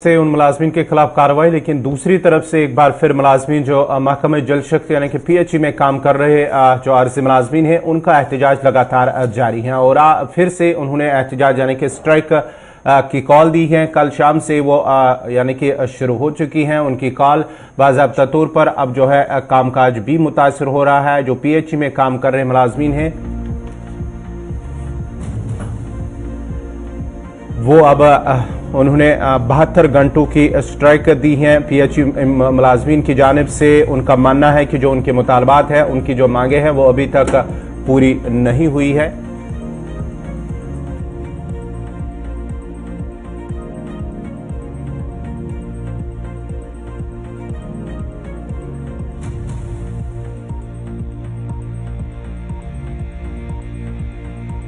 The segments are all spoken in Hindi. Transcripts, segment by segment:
से उन मुलाजमीन के खिलाफ कार्रवाई, लेकिन दूसरी तरफ से एक बार फिर मुलाजमीन जो महकमे जल शक्ति यानी कि पीएचई में काम कर रहे जो आर्जी मुलाजमीन हैं उनका एहतजाज लगातार जारी है और फिर से उन्होंने एहतजाज यानी कि स्ट्राइक की कॉल दी है। कल शाम से वो यानी कि शुरू हो चुकी हैं उनकी कॉल। बाज़ाब्ता तौर पर अब जो है कामकाज भी मुतासर हो रहा है। जो पीएचई में काम कर रहे मुलाजमीन हैं वो अब उन्होंने 72 घंटों की स्ट्राइक दी है पीएचई मुलाजमीन की जानिब से। उनका मानना है कि जो उनके मुतालबात है, उनकी जो मांगे हैं वो अभी तक पूरी नहीं हुई है।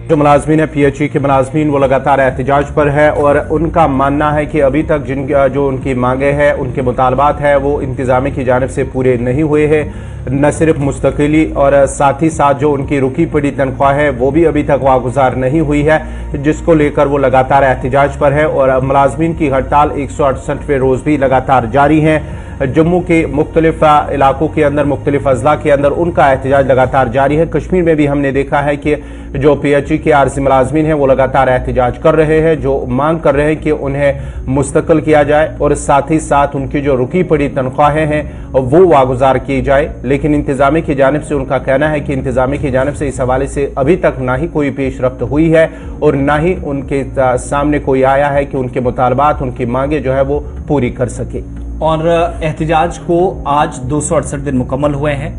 जो मुलाजमीन है पीएचई के मुलाजमीन वो लगातार एहतजाज पर है और उनका मानना है कि अभी तक जो उनकी मांगे हैं, उनके मुतालबात है वो इंतजामी की जानिब से पूरे नहीं हुए हैं। न सिर्फ मुस्तकिली और साथ ही साथ जो उनकी रुकी पड़ी तनख्वाह है वो भी अभी तक वागुजार नहीं हुई है, जिसको लेकर वो लगातार एहतजाज पर है। और मुलाजमीन की हड़ताल 168वें रोज भी लगातार जारी है। जम्मू के मुख्तलिफ इलाकों के अंदर, मुख्तलिफ अजला के अंदर उनका एहतजाज लगातार जारी है। कश्मीर में भी हमने देखा है कि जो पीएचई के आर्जी मुलाजमीन हैं वो लगातार एहतजाज कर रहे हैं, जो मांग कर रहे हैं कि उन्हें मुस्तकिल किया जाए और साथ ही साथ उनकी जो रुकी पड़ी तनख्वाहें हैं वो वागुजार की जाए। लेकिन इंतजामी की जानिब से उनका कहना है कि इंतजामी की जानिब से इस हवाले से अभी तक ना ही कोई पेशरफ्त हुई है और ना ही उनके सामने कोई आया है कि उनके मुतालबात, उनकी मांगे जो है वो पूरी कर सके। और एहतजाज को आज 268 दिन मुकम्मल हुए हैं,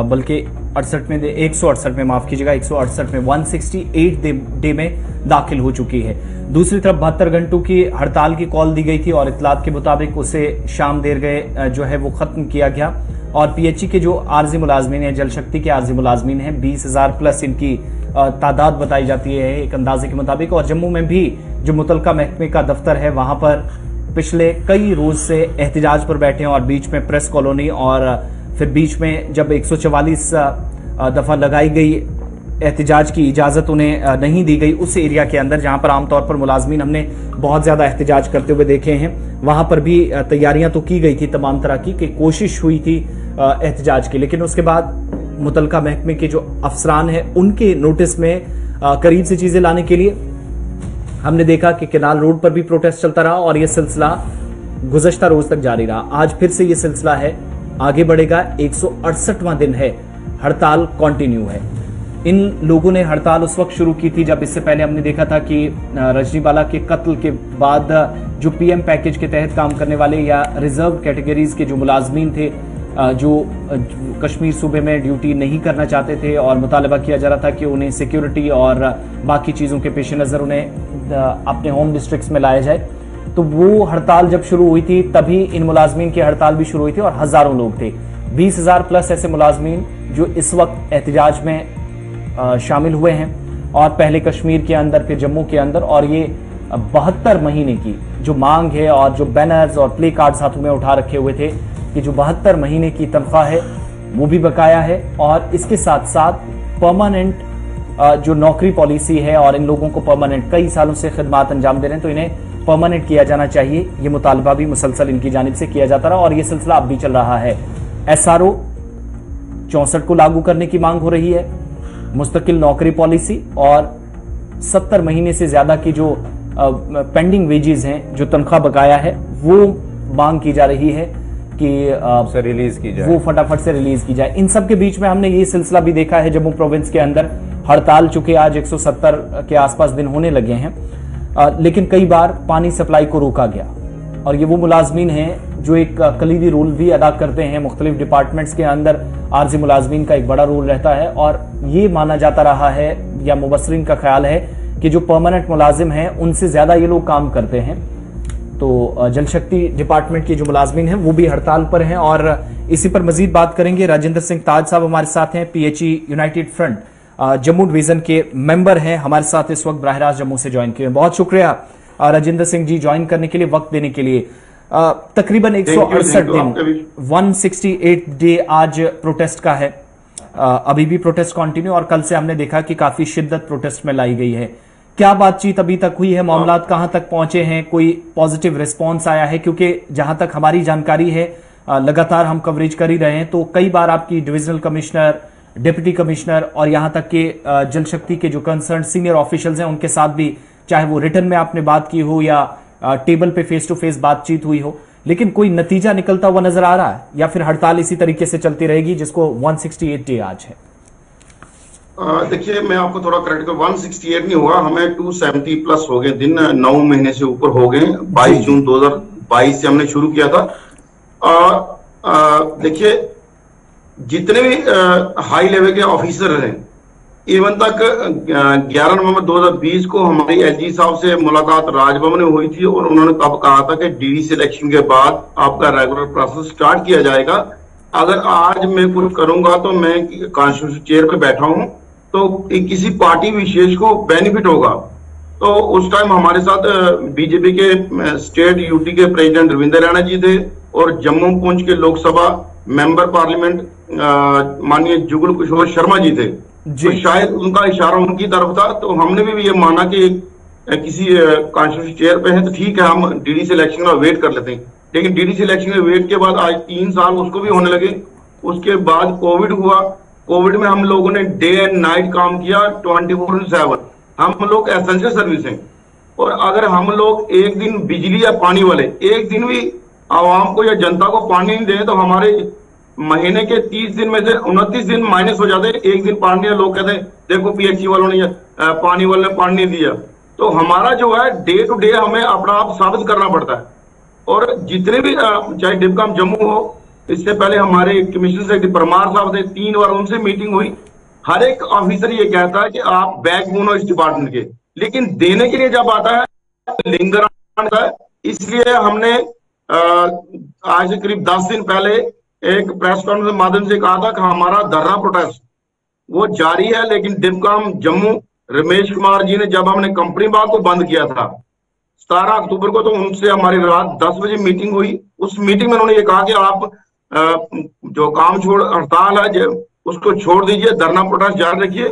बल्कि 168 में माफ कीजिएगा 168 में 168 डे में दाखिल हो चुकी है। दूसरी तरफ 72 घंटों की हड़ताल की कॉल दी गई थी और इतलात के मुताबिक उसे शाम देर गए जो है वो खत्म किया गया। और पीएचई के जो आर्जी मुलाजमीन है, जल शक्ति के आर्जी मुलाजमीन है, 20,000 प्लस इनकी तादाद बताई जाती है एक अंदाजे के मुताबिक। और जम्मू में भी जो मुतलका महकमे का दफ्तर है वहां पर पिछले कई रोज से एहतजाज पर बैठे हैं और बीच में प्रेस कॉलोनी और फिर बीच में जब 144 दफा लगाई गई एहतजाज की इजाजत उन्हें नहीं दी गई उस एरिया के अंदर जहां पर आमतौर पर मुलाजमीन हमने बहुत ज्यादा एहतजाज करते हुए देखे हैं, वहां पर भी तैयारियां तो की गई थी तमाम तरह की कोशिश हुई थी एहतजाज की। लेकिन उसके बाद मुतलका महकमे के जो अफसरान है उनके नोटिस में करीब से चीजें लाने के लिए हमने देखा कि केनाल रोड पर भी प्रोटेस्ट चलता रहा और यह सिलसिला गुज़श्ता रोज तक जारी रहा। आज फिर से यह सिलसिला है, आगे बढ़ेगा। 168वां दिन है, हड़ताल कंटिन्यू है। इन लोगों ने हड़ताल उस वक्त शुरू की थी जब इससे पहले हमने देखा था कि रजनीवाला के कत्ल के बाद जो पीएम पैकेज के तहत काम करने वाले या रिजर्व कैटेगरीज के जो मुलाजमीन थे जो कश्मीर सूबे में ड्यूटी नहीं करना चाहते थे और मुतालबा किया जा रहा था कि उन्हें सिक्योरिटी और बाकी चीज़ों के पेश नज़र उन्हें अपने होम डिस्ट्रिक्ट्स में लाया जाए, तो वो हड़ताल जब शुरू हुई थी तभी इन मुलाजमीन की हड़ताल भी शुरू हुई थी और हज़ारों लोग थे। 20,000 प्लस ऐसे मुलाजमीन जो इस वक्त एहतजाज में शामिल हुए हैं और पहले कश्मीर के अंदर फिर जम्मू के अंदर। और ये 72 महीने की जो मांग है और जो बैनर्स और प्ले कार्ड्स हाथों में उठा रखे हुए थे कि जो 72 महीने की तनख्वाह है वो भी बकाया है और इसके साथ साथ परमानेंट जो नौकरी पॉलिसी है और इन लोगों को परमानेंट कई सालों से खिदमत अंजाम दे रहे हैं तो इन्हें परमानेंट किया जाना चाहिए। ये मुतालबा भी मुसलसल इनकी जानिब से किया जाता रहा और ये सिलसिला अब भी चल रहा है। SRO 64 को लागू करने की मांग हो रही है, मुस्तकिल नौकरी पॉलिसी और 70 महीने से ज्यादा की जो पेंडिंग वेजेस हैं, जो तनख्वाह बकाया है, वो मांग की जा रही है कि रिलीज की जाए, वो फटाफट से रिलीज की जाए। इन सब के बीच में हमने ये सिलसिला भी देखा है जम्मू प्रोविंस के अंदर हड़ताल, चूंकि आज 170 के आसपास दिन होने लगे हैं, लेकिन कई बार पानी सप्लाई को रोका गया। और ये वो मुलाजमीन हैं जो एक कलीदी रोल भी अदा करते हैं मुख्तलिफ डिपार्टमेंट्स के अंदर। आर्जी मुलाजमीन का एक बड़ा रोल रहता है और ये माना जाता रहा है या मुबसरीन का ख्याल है कि जो परमानेंट मुलाजिम हैं उनसे ज्यादा ये लोग काम करते हैं। तो जल शक्ति डिपार्टमेंट के जो मुलाजमीन हैं वो भी हड़ताल पर हैं और इसी पर मजीद बात करेंगे। राजेंद्र सिंह ताज साहब हमारे साथ हैं, PHE United front Jammu division के मेंबर हैं, हमारे साथ इस वक्त बराह रास्त जम्मू से ज्वाइन किए। बहुत शुक्रिया राजेंद्र सिंह जी ज्वाइन करने के लिए, वक्त देने के लिए। तकरीबन 168 दिन, 168 डे आज प्रोटेस्ट का है। अभी भी प्रोटेस्ट कंटिन्यू और कल से हमने देखा कि काफी शिद्दत प्रोटेस्ट में लाई गई है। क्या बातचीत अभी तक हुई है, मामला कहां तक पहुंचे हैं, कोई पॉजिटिव रिस्पांस आया है? क्योंकि जहां तक हमारी जानकारी है, लगातार हम कवरेज कर ही रहे हैं, तो कई बार आपकी डिविजनल कमिश्नर, डिप्टी कमिश्नर और यहां तक के जल शक्ति के जो कंसर्न सीनियर ऑफिशियल्स हैं उनके साथ भी, चाहे वो रिटर्न में आपने बात की हो या टेबल पे फेस टू फेस बातचीत हुई हो, लेकिन कोई नतीजा निकलता हुआ नजर आ रहा है या फिर हड़ताल इसी तरीके से चलती रहेगी जिसको 168 डे आज है? देखिए, मैं आपको थोड़ा करेक्ट कर, 168 नहीं हुआ, हमें 270 प्लस हो गए दिन, 9 महीने से ऊपर हो गए। 22 जून 2022 से हमने शुरू किया था। देखिए, जितने भी हाई लेवल के ऑफिसर हैं, इवन तक 11 नवंबर 2020 को हमारी एलजी साहब से मुलाकात राजभवन में हुई थी और उन्होंने तब कहा था कि डीडी सिलेक्शन के बाद आपका रेगुलर प्रोसेस स्टार्ट किया जाएगा। अगर आज मैं कुछ करूंगा तो मैं कॉन्स्टिट्यूशन चेयर पे बैठा हूं तो किसी पार्टी विशेष को बेनिफिट होगा। तो उस टाइम हमारे साथ बीजेपी के स्टेट यूटी के प्रेसिडेंट रविंद्र रैना जी थे और जम्मू पुंछ के लोकसभा मेंबर पार्लियामेंट माननीय जुगल किशोर शर्मा जी थे। तो शायद उनका इशारा उनकी तरफ था, तो हमने भी ये माना कि किसी कॉन्स्टिट्यूशन चेयर पे है तो ठीक है, हम डीडी सिलेक्शन का वेट कर लेते हैं। लेकिन डीडी सिलेक्शन के वेट के बाद आज 3 साल उसको भी होने लगे। उसके बाद कोविड हुआ। कोविड में हम लोगों ने डे एंड नाइट काम किया 24/7। हम लोग एसेंशियल सर्विस हैं और अगर हम लोग एक दिन बिजली या पानी वाले एक दिन भी आवाम को या जनता को पानी नहीं दें तो हमारे महीने के 30 दिन में से 29 दिन माइनस हो जाते हैं। एक दिन पानी, लोग कहते हैं देखो पीएचसी वालों ने पानी वाले ने पानी नहीं दिया। तो हमारा जो है डे टू डे हमें अपना आप साबित करना पड़ता है। और जितने भी चाहे डिपकाम जम्मू हो, इससे पहले हमारे कमिश्नर सेक्रेटरी परमार साहब थे, 3 बार उनसे मीटिंग हुई। हर एक ऑफिसर ये कहता है कि आप बैकबोन हो इस डिपार्टमेंट के, लेकिन देने के लिए जब आता है लिंगर आता है। इसलिए हमने आज से करीब 10 दिन पहले एक प्रेस कॉन्फ्रेंस के माध्यम से कहा था कि हमारा धरना प्रोटेस्ट वो जारी है। लेकिन डिपकाम जम्मू रमेश कुमार जी ने जब हमने कंपनी बाग को बंद किया था 17 अक्टूबर को, तो उनसे हमारी रात 10 बजे मीटिंग हुई। उस मीटिंग में उन्होंने ये कहा कि आप जो काम छोड़ हड़ताल है उसको छोड़ दीजिए, धरना प्रोटेस्ट जारी रखिए।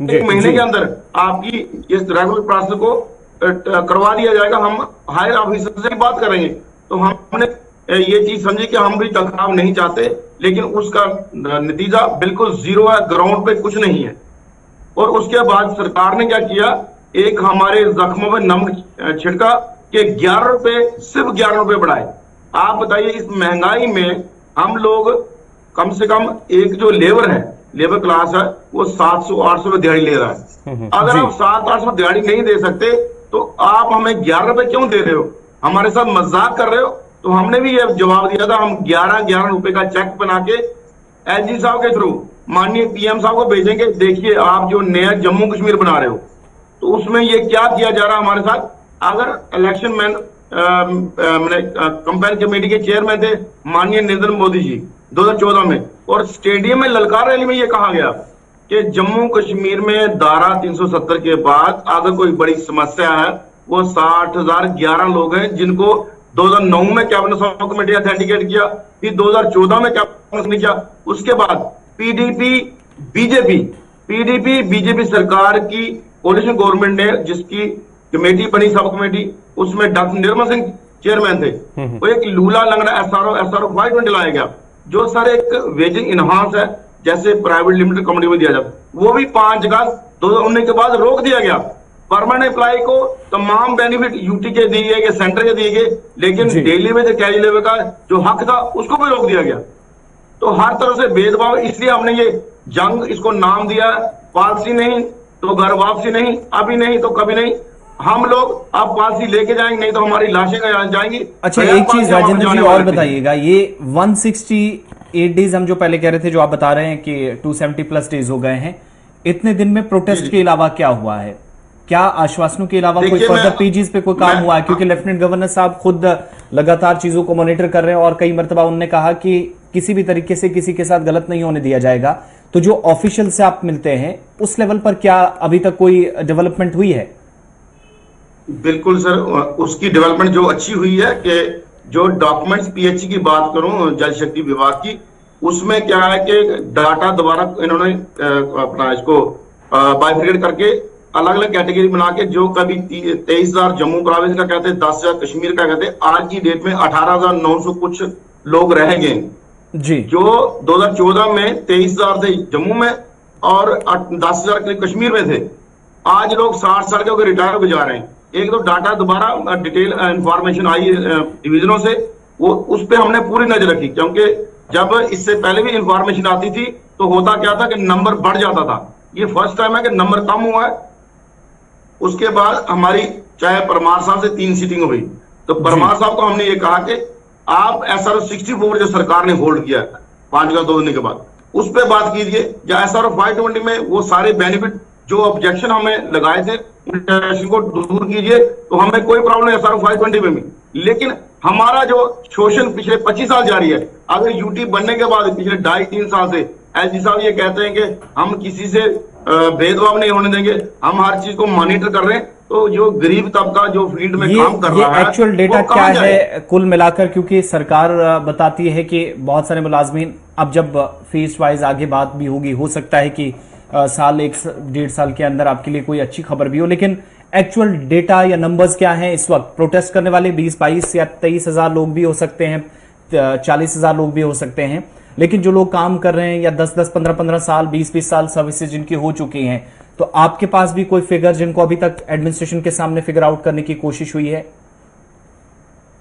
1 महीने के अंदर आपकी इस रेगुलर प्रोसेस को करवा दिया जाएगा। हम हायर ऑफिसर से बात करेंगे। तो हमने ये चीज समझी कि हम भी टकराव नहीं चाहते, लेकिन उसका नतीजा बिल्कुल जीरो है, ग्राउंड पे कुछ नहीं है। और उसके बाद सरकार ने क्या किया, एक हमारे जख्मों में नमक छिड़का कि 11 रुपए, सिर्फ 11 रुपए बढ़ाए। आप बताइए, इस महंगाई में हम लोग कम से कम एक जो लेबर है, लेबर क्लास है, वो 700-800 रुपए दिहाड़ी ले रहा है। अगर आप 700-800 दिहाड़ी नहीं दे सकते तो आप हमें 11 रुपए क्यों दे रहे हो, हमारे साथ मजाक कर रहे हो? तो हमने भी ये जवाब दिया था, हम 11 रुपए का चेक बना के एलजी साहब के थ्रू माननीय पीएम साहब को भेजेंगे। देखिए, आप जो नया जम्मू कश्मीर बना रहे हो तो उसमें ये क्या किया जा रहा है हमारे साथ। अगर इलेक्शन मैन कंपेन कमेटी के चेयरमैन थे माननीय नरेंद्र मोदी जी 2014 में, और स्टेडियम में ललकार रैली में ये कहा गया कि जम्मू कश्मीर में धारा 370 के बाद अगर कोई बड़ी समस्या है, वो 60,011 लोग हैं जिनको 2009 में कैबिनेट सब कमेटी अथेंटिकेट किया, फिर 2014 में कैबिनेट ने किया। उसके बाद पीडीपी बीजेपी सरकार की कोalition गवर्नमेंट ने जिसकी कमेटी बनी, सब कमेटी, उसमें डॉक्टर निर्मल सिंह चेयरमैन थे। वो एक लूला लंगड़ा एसआरओ 520 लाया गया, जो सर एक वेजिंग इनहांस है, जैसे प्राइवेट लिमिटेड कंपनी में दिया जाता, वो भी 5 अगस्त 2019 के बाद रोक दिया गया। परमानेंट एम्प्लॉय को तमाम बेनिफिट यूटी के दिए गए, सेंटर के दिए गए, लेकिन डेली में जो कैरी लेबर का जो हक था उसको भी रोक दिया गया। तो हर तरह से भेदभाव, इसलिए हमने ये जंग इसको नाम दिया, पॉलिसी नहीं तो घर वापसी नहीं, अभी नहीं तो कभी नहीं। हम लोग अब पॉलिसी लेके जाएंगे, नहीं तो हमारी लाशें जाएंगी। अच्छा, एक चीज राजेंद्र जी और बताइएगा, ये 168 डेज हम जो पहले कह रहे थे, जो आप बता रहे हैं कि 270 प्लस डेज हो गए हैं, इतने दिन में प्रोटेस्ट के अलावा क्या हुआ है? क्या आश्वासनों के अलावा कोई फर्दर पेजेस पे कोई काम हुआ है? क्योंकि लेफ्टिनेंट गवर्नर साहब खुद लगातार चीजों को मॉनिटर कर रहे हैं और कई मरतबा उन्होंने कहा कि किसी भी तरीके से किसी के साथ गलत नहीं होने दिया जाएगा। तो जो ऑफिशियल से आप मिलते हैं उस लेवल पर क्या अभी तक कोई डेवलपमेंट हुई है? बिल्कुल सर, उसकी डेवलपमेंट जो अच्छी हुई है कि जो डॉक्यूमेंट्स पीएचई की बात करूं जल शक्ति विभाग की, उसमें क्या है कि डाटा दोबारा इन्होंने अपना इसको बाइफिकेट करके अलग अलग कैटेगरी बना के, जो कभी 23,000 जम्मू प्रोविंस का कहते हैं, 10,000 कश्मीर का कहते हैं, आज की डेट में 18,900 कुछ लोग रह गए जी। जो 2014 में 23,000 थे जम्मू में और 10,000 करीब कश्मीर में थे। आज लोग 60 साल के होकर रिटायर हो जा रहे हैं। एक तो डाटा दोबारा डिटेल इंफॉर्मेशन आई डिविजनों से, वो उस पर हमने पूरी नजर रखी, क्योंकि जब इससे पहले भी इंफॉर्मेशन आती थी तो होता क्या था कि नंबर बढ़ जाता था। ये फर्स्ट टाइम है कि नंबर कम हुआ है। उसके बाद हमारी चाहे परमार साहब से 3 सीटिंग हुई, तो परमार साहब को हमने ये कहा कि आप SRO 64 जो सरकार ने होल्ड किया 5 का 2 दिन के बाद, उस पर बात कीजिए, या SRO 520 में वो सारे बेनिफिट जो ऑब्जेक्शन हमें लगाए थे को दूर कीजिए, तो हमें कोई प्रॉब्लम है SRO 520 में भी। लेकिन हमारा जो शोषण पिछले 25 साल जारी है, अगर यूटी बनने के बाद पिछले 2.5-3 साल से LG साहब ये कहते हैं कि हम किसी से भेदभाव नहीं होने देंगे, हम हर चीज को मॉनिटर कर रहे हैं, तो जो गरीब तबका जो फील्ड में काम कर रहा है, एक्चुअल डेटा क्या है कुल मिलाकर? क्योंकि सरकार बताती है कि बहुत सारे मुलाजमीन, अब जब फेज वाइज आगे बात भी होगी, हो सकता है कि साल 1-1.5 साल के अंदर आपके लिए कोई अच्छी खबर भी हो, लेकिन एक्चुअल डेटा या नंबर्स क्या हैं इस वक्त? प्रोटेस्ट करने वाले 20-22 या 23,000 लोग भी हो सकते हैं, 40,000 लोग भी हो सकते हैं, लेकिन जो लोग काम कर रहे हैं या 10-10, 15-15 साल, 20-20 साल सर्विसेज जिनकी हो चुकी हैं, तो आपके पास भी कोई फिगर जिनको अभी तक एडमिनिस्ट्रेशन के सामने फिगर आउट करने की कोशिश हुई है?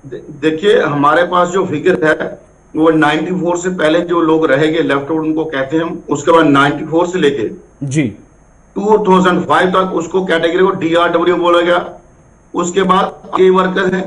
देखिए, हमारे पास जो फिगर है वो 94 से पहले जो लोग रहेंगे लेफ्ट आउट उनको कहते हैं हम, उसके बाद 94 से लेके जी 2005 तक उसको कैटेगरी को DRW बोला गया। उसके बाद के वर्कर्स हैं,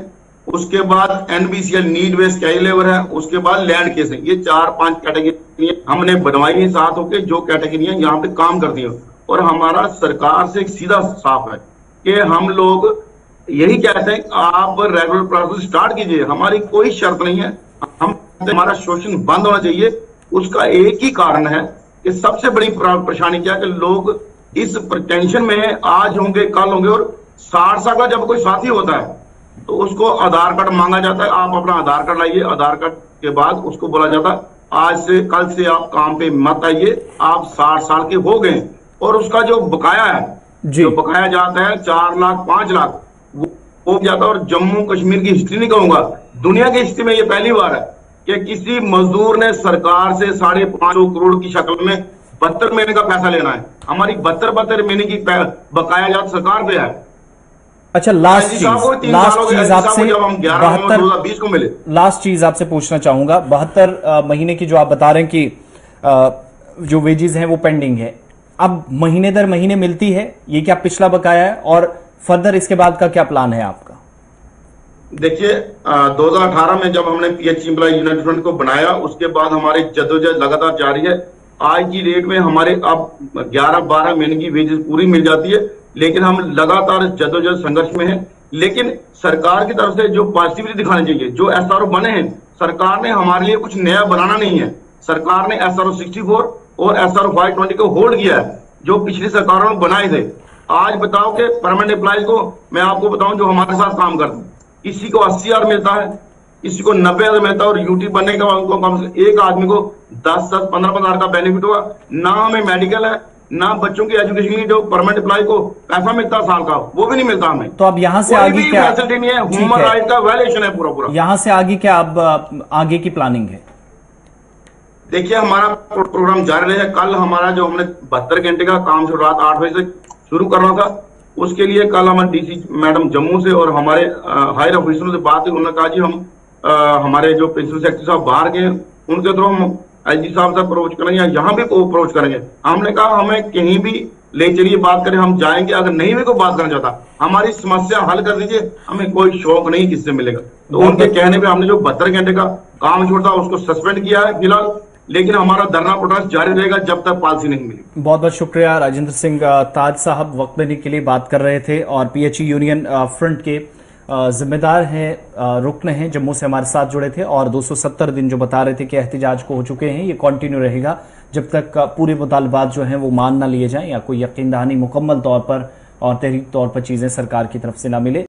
उसके बाद NBCL need based carry labour है, उसके बाद लैंड केस है। ये 4-5 कैटेगरी हमने बनवाई है साथ होकर, जो कैटेगरियां यहाँ पे काम करती हैं। और हमारा सरकार से एक सीधा साफ है कि हम लोग यही कहते हैं आप रेगुलर प्रोसेस स्टार्ट कीजिए, हमारी कोई शर्त नहीं है, हम हमारा शोषण बंद होना चाहिए। उसका एक ही कारण है कि सबसे बड़ी परेशानी क्या है कि लोग इस टेंशन में आज होंगे कल होंगे, और 60 साल का जब कोई साथी होता है तो उसको आधार कार्ड मांगा जाता है, आप अपना आधार कार्ड लाइए, आधार कार्ड के बाद उसको बोला जाता है आज से कल से आप काम पे मत आइए, आप 60 साल के हो गए। और उसका जो बकाया है, जो बकाया जाता है 4 लाख 5 लाख वो जाता है। और जम्मू कश्मीर की हिस्ट्री नहीं कहूंगा, दुनिया की हिस्ट्री में ये पहली बार है कि किसी मजदूर ने सरकार से 550 करोड़ की शक्ल में 72 महीने का पैसा लेना है। हमारी 72 महीने की बकाया जात सरकार पे है। अच्छा, लास्ट चीज आपसे, 2020 को मिले, लास्ट चीज आपसे पूछना चाहूंगा, 72 महीने की जो आप बता रहे हैं कि जो वेजेस हैं वो पेंडिंग है, अब महीने दर महीने मिलती है, ये क्या पिछला बकाया है? और फर्दर इसके बाद का क्या प्लान है आपका? देखिए, 2018 में जब हमने PH एम्प्लॉय यूनिट फ्रंट को बनाया, उसके बाद हमारी जद्दोजहद लगातार जारी है। आज की डेट में हमारे अब 11-12 महीने की वेजेस पूरी मिल जाती है, लेकिन हम लगातार जद्दोजहद संघर्ष में हैं। लेकिन सरकार की तरफ से जो पॉजिटिविटी दिखानी चाहिए, जो SRO बने हैं, सरकार ने हमारे लिए कुछ नया बनाना नहीं है। सरकार ने SRO 64 और SRO 520 को होल्ड किया है, जो पिछली सरकारों ने बनाए थे। आज बताओ कि परमानेंट एम्प्लॉयज को मैं आपको बताऊं जो हमारे साथ काम करते हैं, किसी को 80,000 मिलता है, किसी को 90,000 मिलता है, और यूटी बनने के बाद उनको कम से एक आदमी को 10-10, 15-15 का बेनिफिट हुआ। ना हमें मेडिकल है, ना बच्चों की एजुकेशन की जो परमानेंट एम्प्लॉय को पैसा मिलता साल का, वो भी नहीं मिलता हमें। तो अब यहाँ से आगे क्या फैसिलिटी नहीं है, ह्यूमन राइट का वायलेशन है पूरा। यहाँ से आगे क्या अब आगे की प्लानिंग है? देखिए, हमारा प्रोग्राम जारी रहेगा। कल हमारा जो हमने 72 घंटे का काम शुरू रात 8 बजे से शुरू करना था, उसके लिए कल हमारे DC मैडम जम्मू से और हमारे हायर ऑफिसरों से बात हुई। उन्होंने कहा जी हम हमारे जो प्रिंसिपल सेक्रेटरी साहब बाहर गए, उनके थ्रू हम LG साहब से अप्रोच करेंगे, यहाँ भी अप्रोच करेंगे। हमने कहा हमें कहीं भी ले चलिए, बात करें, हम जाएंगे। अगर नहीं भी कोई बात करना चाहता, हमारी समस्या हल कर दीजिए, हमें कोई शौक नहीं किससे मिलेगा। तो उनके कहने पर हमने जो 72 घंटे का काम छोड़ा उसको सस्पेंड किया है फिलहाल, लेकिन हमारा धरना प्रोटेस्ट जारी रहेगा जब तक पॉलिसी नहीं मिली। बहुत बहुत शुक्रिया राजेंद्र सिंह ताज साहब, वक्त देने के लिए बात कर रहे थे। और PH यूनियन फ्रंट के जिम्मेदार हैं, रुकन हैं, जम्मू से हमारे साथ जुड़े थे। और 270 दिन जो बता रहे थे कि एहतिजाज को हो चुके हैं, ये कंटिन्यू रहेगा जब तक पूरे मुतालबात जो हैं वो मान ना लिए जाएं या कोई यकीन दहानी मुकम्मल तौर पर और तहरीक तौर पर चीजें सरकार की तरफ से ना मिले।